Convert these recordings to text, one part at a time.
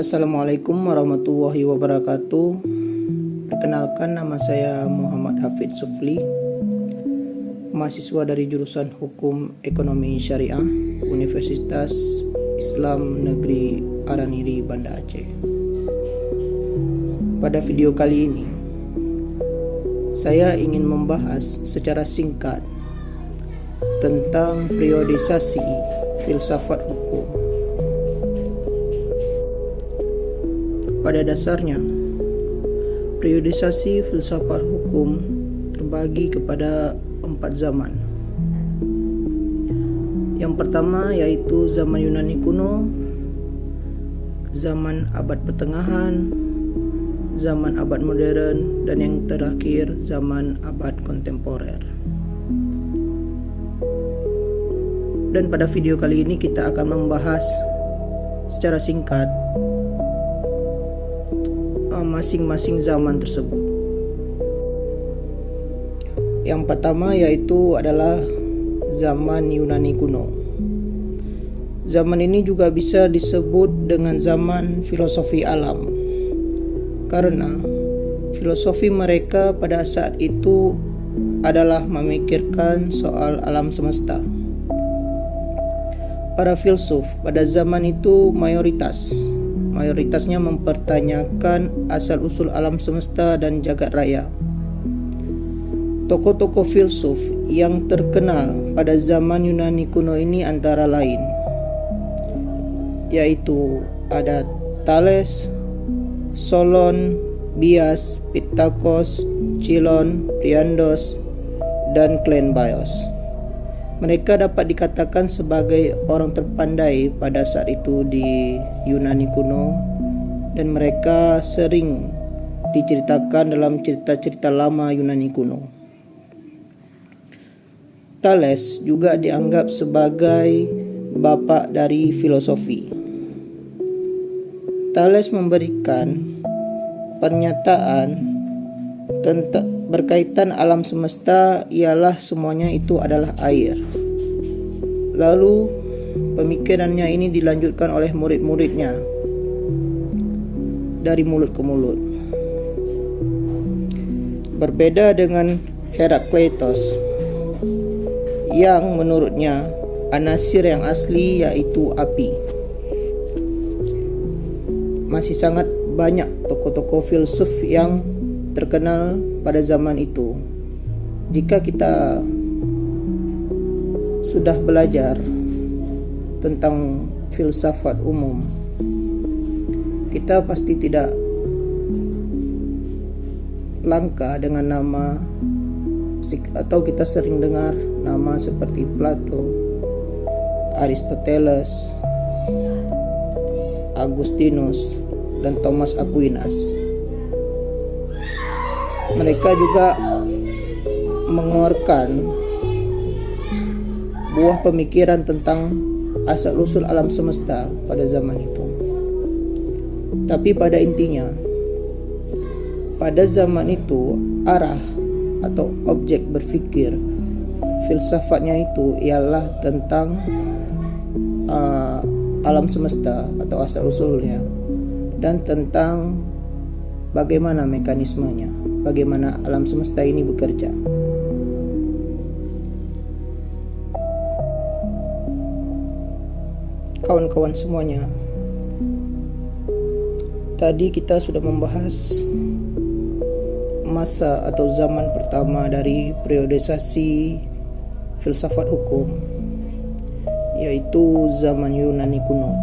Assalamualaikum warahmatullahi wabarakatuh. Perkenalkan, nama saya Muhammad Hafid Sufli, mahasiswa dari jurusan Hukum Ekonomi Syariah Universitas Islam Negeri Araniri, Banda Aceh. Pada video kali ini, saya ingin membahas secara singkat tentang periodisasi filsafat hukum. Pada dasarnya, periodisasi filsafat hukum terbagi kepada 4 zaman. Yang pertama yaitu zaman Yunani kuno, zaman abad pertengahan, zaman abad modern, dan yang terakhir zaman abad kontemporer. Dan pada video kali ini kita akan membahas secara singkat masing-masing zaman tersebut. Yang pertama yaitu adalah zaman Yunani kuno. Zaman ini juga bisa disebut dengan zaman filosofi alam, karena filosofi mereka pada saat itu adalah memikirkan soal alam semesta. Para filsuf pada zaman itu mayoritasnya mempertanyakan asal-usul alam semesta dan jagat raya. Tokoh-tokoh filsuf yang terkenal pada zaman Yunani kuno ini antara lain yaitu ada Thales, Solon, Bias, Pittacus, Chilon, Priandros, dan Cleinias. Mereka dapat dikatakan sebagai orang terpandai pada saat itu di Yunani kuno, dan mereka sering diceritakan dalam cerita-cerita lama Yunani kuno. Thales juga dianggap sebagai bapak dari filosofi. Thales memberikan pernyataan tentang berkaitan alam semesta ialah semuanya itu adalah air. Lalu pemikirannya ini dilanjutkan oleh murid-muridnya dari mulut ke mulut. Berbeda dengan Herakleitos yang menurutnya anasir yang asli yaitu api. Masih sangat banyak tokoh-tokoh filsuf yang terkenal pada zaman itu. Jika kita sudah belajar tentang filsafat umum, kita pasti tidak langka dengan nama, atau kita sering dengar nama seperti Plato, Aristoteles, Agustinus, dan Thomas Aquinas. Mereka juga mengeluarkan buah pemikiran tentang asal-usul alam semesta pada zaman itu. Tapi pada intinya, pada zaman itu arah atau objek berpikir filsafatnya itu ialah tentang alam semesta atau asal-usulnya, dan tentang bagaimana mekanismenya, bagaimana alam semesta ini bekerja. Kawan-kawan semuanya, tadi kita sudah membahas masa atau zaman pertama dari periodisasi filsafat hukum, yaitu zaman Yunani kuno.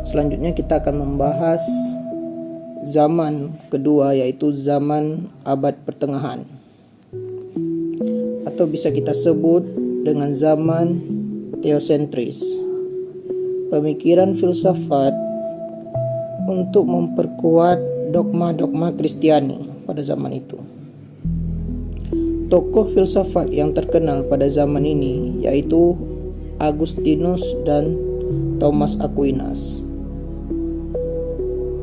Selanjutnya kita akan membahas zaman kedua, yaitu zaman abad pertengahan, atau bisa kita sebut dengan zaman teosentris. Pemikiran filsafat untuk memperkuat dogma-dogma Kristiani pada zaman itu. Tokoh filsafat yang terkenal pada zaman ini yaitu Agustinus dan Thomas Aquinas.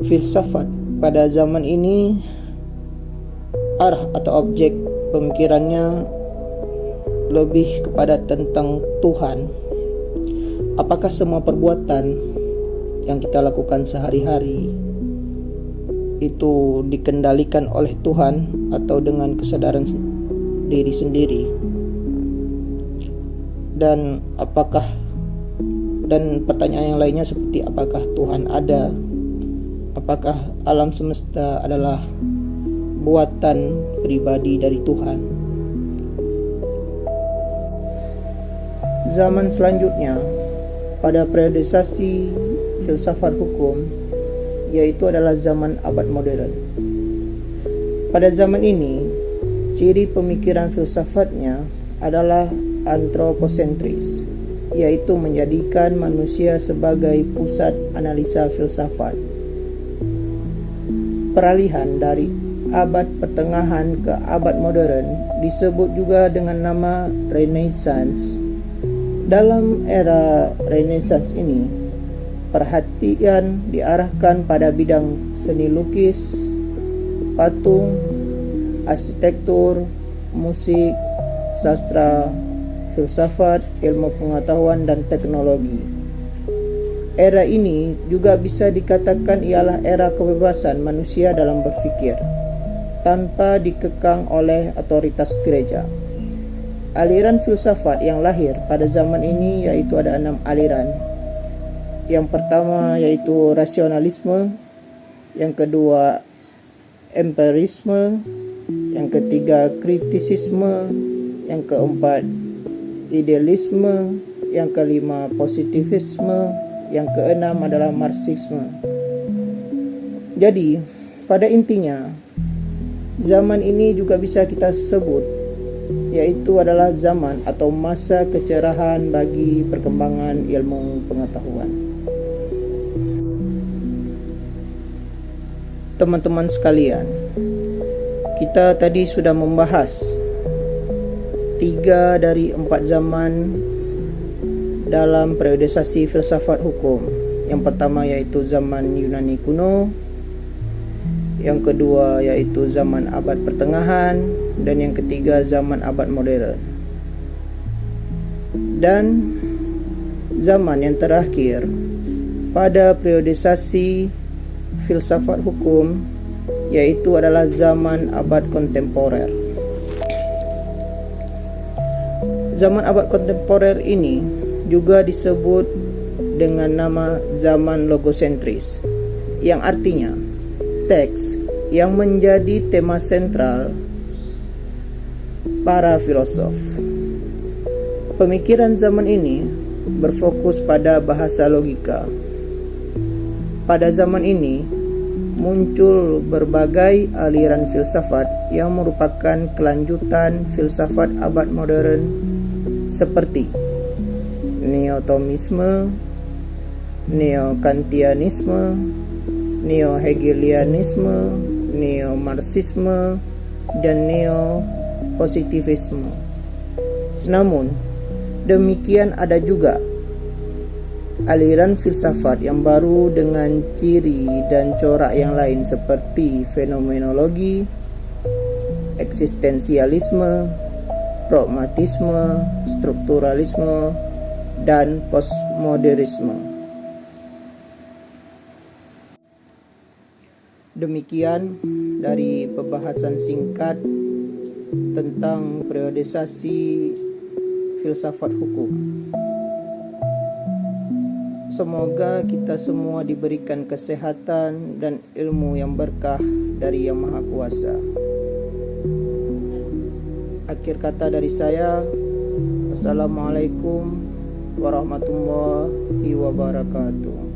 Filsafat pada zaman ini, arah atau objek pemikirannya lebih kepada tentang Tuhan. Apakah semua perbuatan yang kita lakukan sehari-hari itu dikendalikan oleh Tuhan atau dengan kesadaran diri sendiri, dan pertanyaan yang lainnya seperti apakah Tuhan ada, apakah alam semesta adalah buatan pribadi dari Tuhan. Zaman selanjutnya pada periodisasi filsafat hukum yaitu adalah zaman abad modern. Pada zaman ini, ciri pemikiran filsafatnya adalah antroposentris, yaitu menjadikan manusia sebagai pusat analisa filsafat. Peralihan dari abad pertengahan ke abad modern disebut juga dengan nama Renaissance. Dalam era Renaissance ini, perhatian diarahkan pada bidang seni lukis, patung, arsitektur, musik, sastra, filsafat, ilmu pengetahuan, dan teknologi. Era ini juga bisa dikatakan ialah era kebebasan manusia dalam berfikir, tanpa dikekang oleh otoritas gereja. Aliran filsafat yang lahir pada zaman ini yaitu ada 6 aliran. Yang pertama yaitu rasionalisme, yang kedua empirisme, yang ketiga kritisisme, yang keempat idealisme, yang kelima positivisme, yang keenam adalah marxisme. Jadi, pada intinya, zaman ini juga bisa kita sebut yaitu adalah zaman atau masa kecerahan bagi perkembangan ilmu pengetahuan. Teman-teman sekalian, kita tadi sudah membahas 3 dari 4 zaman dalam periodisasi filsafat hukum. Yang pertama yaitu zaman Yunani kuno, yang kedua yaitu zaman abad pertengahan, dan yang ketiga zaman abad modern. Dan zaman yang terakhir pada periodisasi filsafat hukum yaitu adalah zaman abad kontemporer. Zaman abad kontemporer ini juga disebut dengan nama zaman logosentris, yang artinya teks yang menjadi tema sentral para filosof. Pemikiran zaman ini berfokus pada bahasa logika. Pada zaman ini muncul berbagai aliran filsafat yang merupakan kelanjutan filsafat abad modern seperti Neotomisme, Neokantianisme, Neo-Hegelianisme, Neo-Marxisme, dan Neo-Positivisme. Namun, demikian ada juga aliran filsafat yang baru dengan ciri dan corak yang lain seperti fenomenologi, eksistensialisme, pragmatisme, strukturalisme, dan postmodernisme. Demikian dari pembahasan singkat tentang periodisasi filsafat hukum. Semoga kita semua diberikan kesehatan dan ilmu yang berkah dari Yang Maha Kuasa. Akhir kata dari saya, Assalamualaikum warahmatullahi wabarakatuh.